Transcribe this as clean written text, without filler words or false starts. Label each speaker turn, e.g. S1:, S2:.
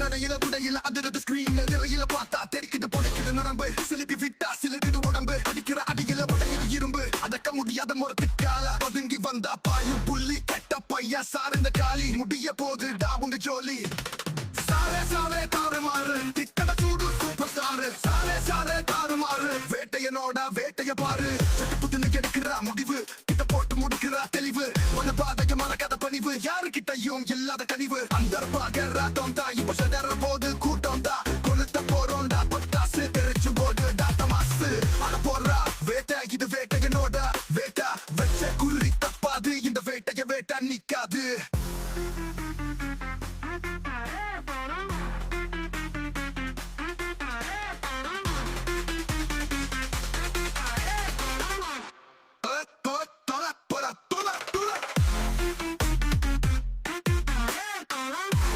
S1: நடையில துடையில அதிரது screen நிறையில பார்த்தா தெரிக்குது பொடைக்குது நரம்பு சிலிப்பி விட்டா சிலிடுது உடம்பு அடிக்கிற அடியில உடையுது இரும்பு அடக்க முடியாத முறத்துக்கால பதுங்கி வந்தா பாயும் புள்ளி கெட்ட பையா சார்ந்த காலி முடிய போது டாவுங்க ஜோலி சாரே சாரே தாறுமாறு திட்டட சூடு சூப்பர் ஸ்டாரு சாரே சாரே தாறுமாறு வேட்டையனோட வேட்டைய பாரு புதுன்னு கிடைக்கிற முடிவு கிட்ட போட்டு முடிக்கிற தெளிவு ஒரு பாதைய மறக்காத பணிவு யாருக்கிட்டையும் இல்லாத கனிவு அந்த பாகராட்டம் தான் இப்ப